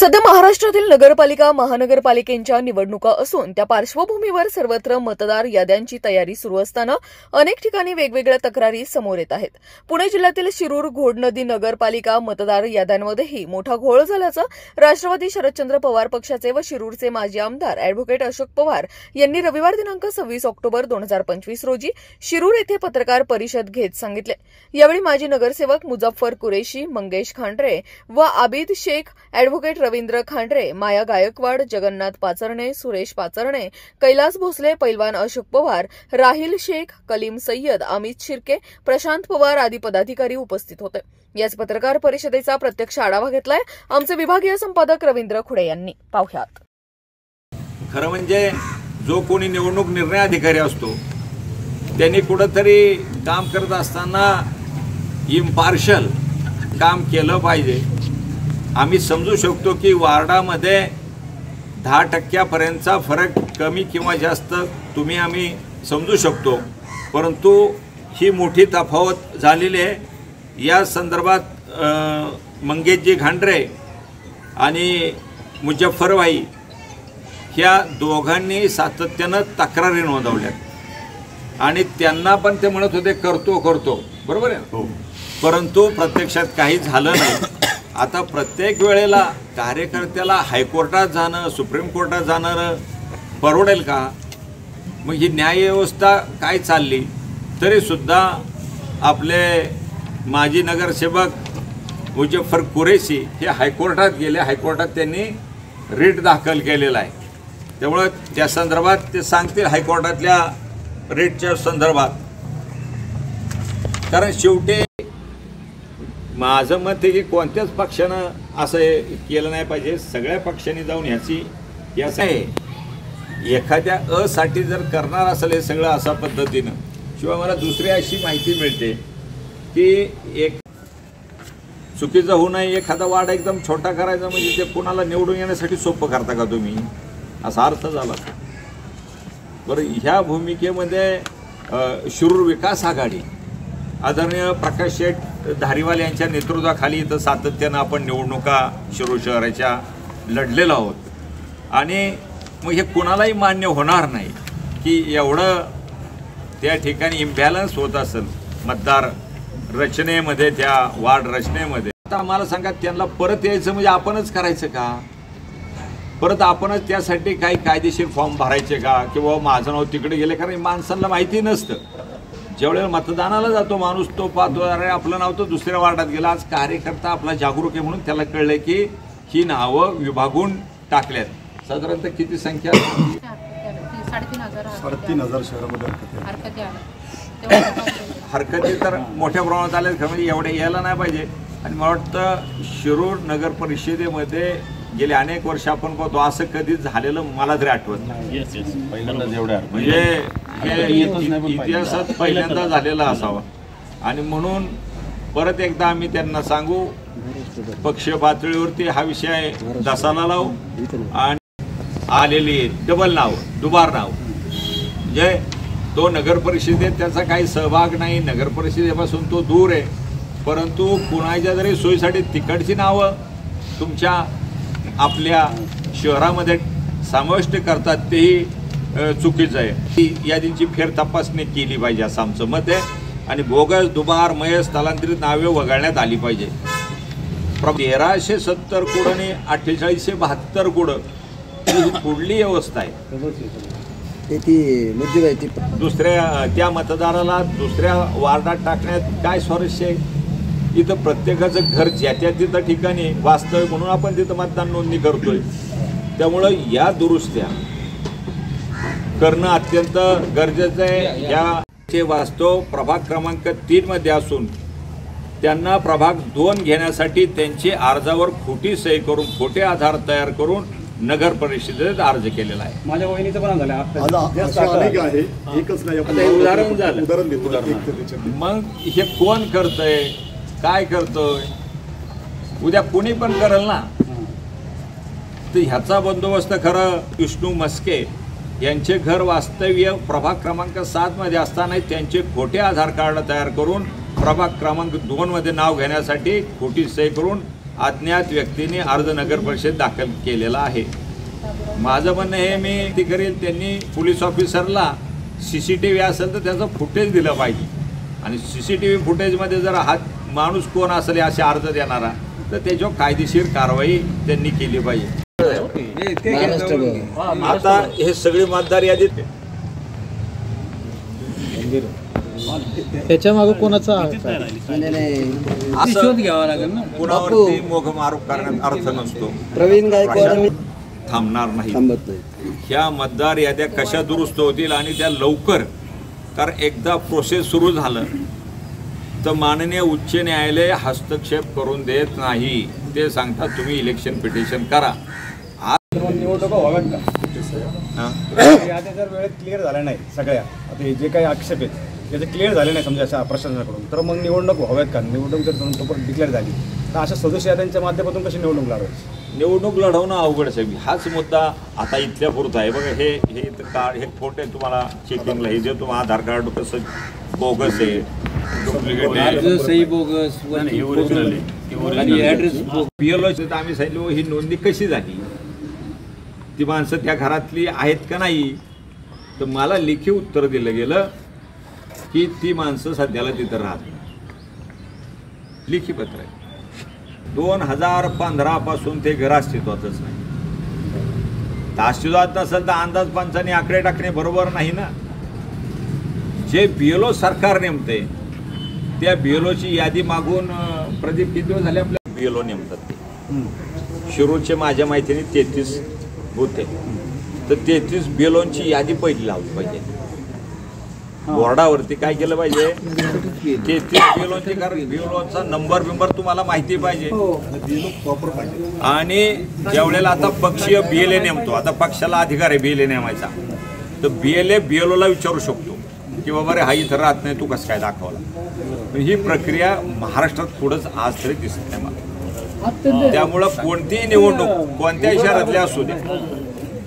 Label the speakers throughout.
Speaker 1: सध्या महाराष्ट्रातील नगरपालिका महानगरपालिकेच्या निवडणुका असून त्या पार्श्वभूमीवर सर्वत्र मतदार याद्यांची तयारी सुरू असताना अनेक ठिकाणी वेगवेगळ्या तक्रारी समोर येत आहेत। पुणे जिल्ह्यातील शिरूर घोडनदी नगरपालिका मतदार याद्यांमध्येही मोठा घोळ झाल्याचं राष्ट्रवादी शरदचंद्र पवार पक्षाचे व शिरूरचे माजी आमदार अॅडव्होकेट अशोक पवार यांनी रविवार दिनांक 26 ऑक्टोबर 2025 रोजी शिरूर येथे पत्रकार परिषद घेत सांगितले। यावेळी माजी नगरसेवक मुझफ्फर कुरेशी, मंगेश खांडरे व आबिद शेख, अॅडव्होकेट रवींद्र खांडरे, माया गायकवाड, जगन्नाथ पाचरणे, सुरेश पाचरणे, कैलास भोसले, पैलवान अशोक पवार, राहिल शेख, कलीम सय्यद, अमित शिर्के, प्रशांत पवार आदी पदाधिकारी उपस्थित होते। याच पत्रकार परिषदेचा प्रत्यक्ष आढावा घेतलाय आमचे विभागीय संपादक रवींद्र खुडे यांनी। पाहुयात।
Speaker 2: खरं म्हणजे जो कोणी निवडणूक निर्णय अधिकारी असतो त्यांनी कुठेतरी काम करत असताना इम्पार्शल काम केलं पाहिजे। आम्ही समजू शकतो की वार्डामध्ये 10% फरक कमी किंवा जास्त आम्ही समजू शकतो, परंतु ही मोठी तफावत झालेली आहे। या संदर्भात मंगेशजी खांडरे आणि मुझफ्फर भाई ह्या दोघांनी सातत्यानं तक्रारी नोंदवल्या आणि त्यांना पण ते म्हणत होते करतो बरोबर आहे हो, परंतु प्रत्यक्षात काही झालं नाही। आता प्रत्येक वेळेला कार्यकर्त्याला हायकोर्टात जाणं, सुप्रीम कोर्टात जाणं परवडेल का? मग ही न्यायव्यवस्था काय चालली? तरी सुद्धा आपले माजी नगरसेवक मुझफ्फर कुरेशी हे हायकोर्टात गेले, हायकोर्टात त्यांनी रिट दाखल केलेला आहे। त्यामुळे त्या संदर्भात ते सांगतील हायकोर्टातल्या रिटच्या संदर्भात, कारण शेवटी माझं मत आहे की कोणत्याच पक्षानं असं केलं नाही पाहिजे। सगळ्या पक्षांनी जाऊन याचं आहे एखाद्या असाठी जर करणार असेल हे सगळं अशा पद्धतीनं, शिवाय मला दुसरी अशी माहिती मिळते की एक चुकीचं होऊ नये, एखादा वार्ड एकदम छोटा करायचा म्हणजे ते कुणाला निवडून येण्यासाठी सोपं करता का तुम्ही, असा अर्थ झाला। बरं, ह्या भूमिकेमध्ये शिरूर विकास आघाडी आदरणीय प्रकाश शेठ धारीवाल यांच्या नेतृत्वाखाली इथं सातत्यानं आपण निवडणुका शिरूर शहराच्या लढलेलो आहोत आणि मग हे कुणालाही मान्य होणार नाही की एवढं त्या ठिकाणी इम्बॅलन्स होत असेल मतदार रचनेमध्ये, त्या वार्ड रचनेमध्ये। आता आम्हाला सांगा, त्यांना परत यायचं म्हणजे आपणच करायचं का? परत आपणच त्यासाठी काही कायदेशीर फॉर्म भरायचे का? किंवा माझं नाव तिकडे गेले? कारण माणसांना माहिती नसतं। ज्यावेळेला मतदानाला जातो माणूस तो पाहतो अरे आपलं नाव तर दुसऱ्या वार्डात गेलं। आज कार्यकर्ता आपला जागरूक आहे म्हणून त्याला कळलं की ही नावं विभागून टाकल्यात। साधारणतः किती संख्या?
Speaker 3: 3,500 शहरामध्ये
Speaker 2: हरकती तर मोठ्या प्रमाणात आल्या, खरं म्हणजे एवढे यायला नाही पाहिजे। आणि मला वाटतं शिरूर नगर परिषदेमध्ये गेले अनेक वर्ष आपण पाहतो असं कधीच झालेलं मला तरी आठवत नाही। म्हणजे हे इतिहासात पहिल्यांदा झालेला असावा आणि म्हणून परत एकदा आम्ही त्यांना सांगू, पक्ष पातळीवरती हा विषय दसाला लावू आणि आलेली डबल नाव, दुबार नाव, म्हणजे तो नगर परिषदेत त्याचा काही सहभाग नाही, नगर परिषदेपासून तो दूर आहे, परंतु कुणाच्या जरी सोयीसाठी तिकडची नावं तुमच्या आपल्या शहरामध्ये समाविष्ट करतात तेही चुकीचं आहे। ही यादींची फेर तपासणी केली पाहिजे असं आमचं मत आहे आणि बोगस, दुबार, मय, स्थलांतरित नावे वगळण्यात आली पाहिजे। 1370 कोड आणि 4872 कोड ही पुढली व्यवस्था आहे। दुसऱ्या त्या मतदाराला दुसऱ्या वार्डात टाकण्यात काय स्वारस्य आहे? इथं प्रत्येकाचं घर ज्या तिथं ठिकाणी वास्तव म्हणून आपण तिथं मतदान नोंदणी करतोय। त्यामुळं या दुरुस्त्या करणं अत्यंत गरजेचं आहे। याचे वास्तव प्रभाग क्रमांक 3 मध्ये असून त्यांना प्रभाग 2 घेण्यासाठी त्यांची अर्जावर खोटी सही करून, खोटे आधार तयार करून नगर परिषदेत अर्ज केलेला आहे।
Speaker 3: माझ्या वहिनीचं पण झालं
Speaker 2: उदाहरण झालं। मग हे कोण करतंय, काय करतोय? उद्या कोणी पण करेल ना। तर ह्याचा बंदोबस्त खरं विष्णू मस्के यांचे घर वास्तव्य प्रभाग क्रमांक 7 मध्ये असताना त्यांचे खोटे आधार कार्ड तयार करून प्रभाग क्रमांक 2 मध्ये नाव घेण्यासाठी खोटी सही करून अज्ञात व्यक्तीने अर्ज नगर परिषद दाखल केलेला आहे. माझं म्हणणं हे मी ती करेल, त्यांनी पोलीस ऑफिसरला CCTV असेल तर त्याचं फुटेज दिलं पाहिजे आणि CCTV फुटेजमध्ये जर हा माणूस कोण असेल असे अर्ज देणारा तर त्याच्यावर कायदेशीर कारवाई त्यांनी केली पाहिजे. आता हे सगळे मतदार यादीत
Speaker 3: त्याच्या मागे कोणाचा
Speaker 2: असं घ्यावा लागेल ना, कुणावरती मोघमारोप करण्यात अर्थ नसतो.
Speaker 4: प्रवीण गायकवाड
Speaker 2: थांबणार नाही. ह्या मतदार याद्या कशा दुरुस्त होतील आणि त्या लवकर, कारण एकदा प्रोसेस सुरू झालं तर माननीय उच्च न्यायालय हस्तक्षेप करून देत नाही. ते सांगतात तुम्ही इलेक्शन पिटिशन करा.
Speaker 3: निवडणुका व्हाव्यात का? याद्या जर वेळेत क्लिअर झाल्या नाही सगळ्या, आता हे जे काही आक्षेप आहेत त्याचे क्लिअर झाले नाही समजा अशा प्रशासनाकडून, तर मग निवडणूक व्हाव्यात का? निवडणूक जर तोपर्यंत डिक्लेअर झाली तर अशा सदस्य याद्यांच्या माध्यमातून कशी निवडणूक लढवायची?
Speaker 2: निवडणूक लढवणं अवघड साहेब. हाच मुद्दा आता इथल्या पुरता आहे. बघा हे कार्ड, हे फोटो तुम्हाला चेकिंगला हे जे तुम्हाला आधार कार्ड कसं बोगस आहे, डुप्लिकेट आहे, PLO आम्ही सांगितलं ही नोंदणी कशी झाली, ती माणसं त्या घरातली आहेत का नाही, तर मला लेखी उत्तर दिलं गेलं की ती माणसं सध्याला तिथं राहत नाही. लेखी पत्र आहे. 2015 पासून ते घर अस्तित्वातच नाही. अस्तित्वात नसेल तर अंदाज पंचांनी आकडे टाकणे बरोबर नाही ना. जे BLO सरकार नेमते त्या BLOची यादी मागून प्रदीप किती दिवस झाले आपल्या BLO नेमतात ते. शिरूरचे माझ्या माहितीने 33 होते, तर 33 BLOची यादी पहिली लावली पाहिजे. बोर्डावरती काय केलं पाहिजे, 33 BLOची, कारण BLOचा नंबर तुम्हाला माहिती पाहिजे. आणि ज्यावेळेला आता पक्षीय BLA नेमतो, आता पक्षाला अधिकार आहे BLA नेमायचा, तर BLA BLOला विचारू शकतो की बाबा रे हा इथं राहत नाही, तू कसं काय दाखवला. ही प्रक्रिया महाराष्ट्रात पुढंच आज तरी दिसत नाही मला. त्यामुळं कोणतीही निवडणूक कोणत्याही शहरातली असू दे,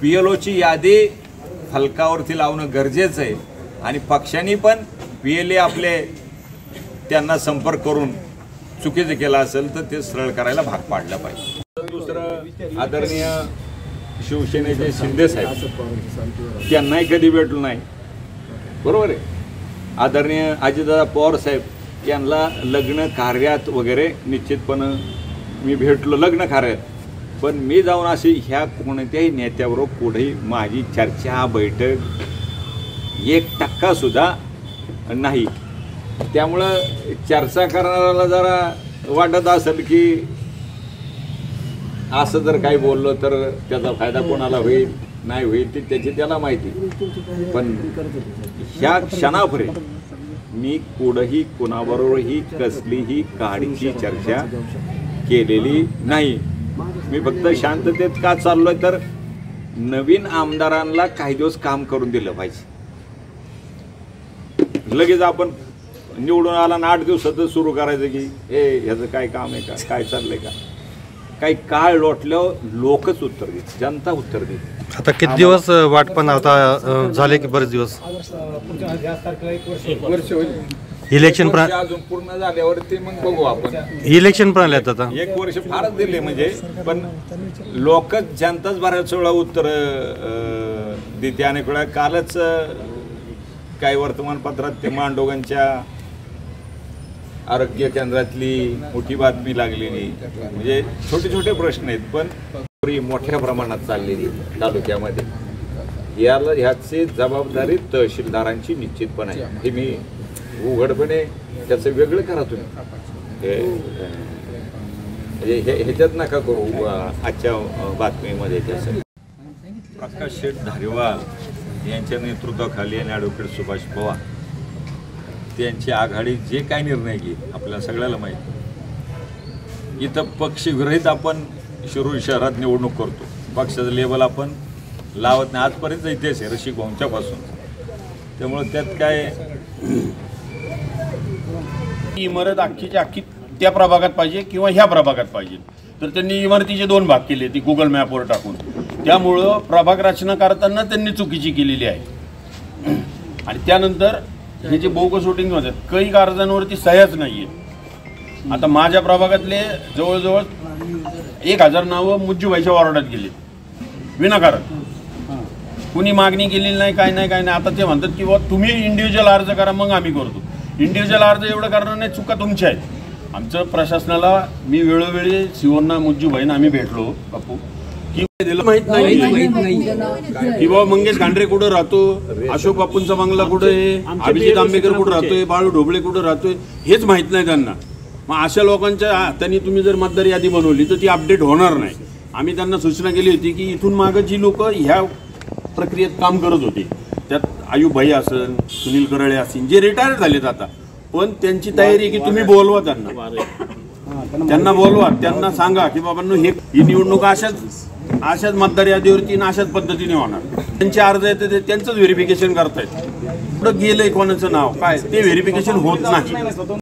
Speaker 2: BLOची यादी फलकावरती लावणं गरजेचं आहे. आणि पक्षांनी पण BLA आपले त्यांना संपर्क करून चुकीचं केलं असेल तर ते सरळ करायला भाग पाडलं पाहिजे. दुसरं, आदरणीय शिवसेनेचे शिंदे साहेब, त्यांनाही कधी भेटलो नाही, बरोबर आहे. आदरणीय अजितदादा पवार साहेब यांना लग्न कार्यात वगैरे निश्चितपणे मी भेटलो, लग्न कार्यात. पण मी जाऊन अशी ह्या कोणत्याही नेत्याबरोबर पुढेही माझी चर्चा, बैठक 1% सुद्धा नाही. त्यामुळं चर्चा करणाऱ्याला जरा वाटत असेल की असं जर काही बोललं तर त्याचा फायदा कोणाला होईल नाही होईल ते त्याची त्याला माहिती. पण ह्या क्षणापर्यंत मी कुठंही कुणाबरोबरही कसलीही काडीची चर्चा केलेली नाही. मी फक्त शांततेत का चाललोय तर नवीन आमदारांना काही दिवस काम करून दिलं पाहिजे. लगेच आपण निवडून आला ना 8 दिवसातच सुरू करायचं की हे ह्याचं काय काम आहे का, काय चाललंय का. काही काळ लोटल्यावर लोकच उत्तर देत, जनता उत्तर देते.
Speaker 5: आता किती दिवस वाट पण आता झाले की बरेच दिवस इलेक्शन
Speaker 2: अजून पूर्ण झाल्यावरती मग बघू आपण.
Speaker 5: इलेक्शन पण आले आता
Speaker 2: 1 वर्ष फारच दिले म्हणजे, पण लोकच जनताच बऱ्याच वेळा उत्तर देते. अनेक वेळा कालच काही वर्तमानपत्रात ते मांडोगनच्या आरोग्य केंद्रातली मोठी बातमी लागलेली, म्हणजे छोटे छोटे प्रश्न आहेत पण मोठ्या प्रमाणात चाललेली तालुक्यामध्ये. ह्याची जबाबदारी तहसीलदारांची निश्चितपणे आहे. हे मी उघडपणे त्याचं वेगळं करा तुम्ही, ह्याच्यात नका करू आजच्या बातमीमध्ये. त्याचं प्रकाश शेठ धारीवाल यांच्या नेतृत्वाखाली आणि ॲडव्होकेट सुभाष पवार त्यांची आघाडी जे काही निर्णय घेईल आपल्याला सगळ्याला माहिती. इथं पक्षविरहित आपण शिरूर शहरात निवडणूक करतो, पक्षाचं लेबल आपण लावत नाही. आजपर्यंत इथेच आहे रसिक भाऊंच्यापासून. त्यामुळं त्यात काय
Speaker 6: इमारत अख्खीच्या अख्खी त्या प्रभागात पाहिजे किंवा ह्या प्रभागात पाहिजे, तर त्यांनी इमारतीचे 2 भाग केले ती गुगल मॅपवर टाकून. त्यामुळं प्रभाग रचना करताना त्यांनी चुकीची केलेली आहे. आणि त्यानंतर हे जे बोगस वोटिंग होतात, काही अर्जांवरती सह्याच नाही आहेत. आता माझ्या प्रभागातले जवळजवळ 1000 नावं मुज्जूबाईच्या वॉर्डात गेली विनाकारण, कुणी मागणी केलेली नाही, काय नाही. आता ते म्हणतात की बाबा तुम्ही इंडिव्हिज्युअल अर्ज करा, मग आम्ही करतो. इंडिव्हिज्युअल अर्ज एवढं करणार नाही, चुका तुमच्या आहेत. आमचं प्रशासनाला मी वेळोवेळी शिवण्णा मुज्जूबाईंना आम्ही भेटलो बापू की दिलं माहित नाही की बाबा मंगेश गांडरे कुठं राहतो, अशोक बापूंचा बंगला कुठं आहे, अभिजित आंबेकर कुठं राहतोय, बाळू ढोबळे कुठं राहतोय, हेच माहित नाही त्यांना. मग अशा लोकांच्या हाताने तुम्ही जर मतदार यादी बनवली तर ती अपडेट होणार नाही. आम्ही त्यांना सूचना केली होती की इथून मागं जी लोक ह्या प्रक्रियेत काम करत होते, त्यात आयुभाई असन, सुनील करळे असतील, जे रिटायर झालेत आता, पण त्यांची तयारी की तुम्ही बोलवा त्यांना बोलवा, त्यांना सांगा की बाबांनो ही निवडणूक अशाच मतदार यादीवरती अशाच पद्धतीने होणार. त्यांचे अर्ज येते ते त्यांचंच व्हेरिफिकेशन करतायत, कुठं गेलंय कोणाचं नाव काय ते व्हेरिफिकेशन होत नाही.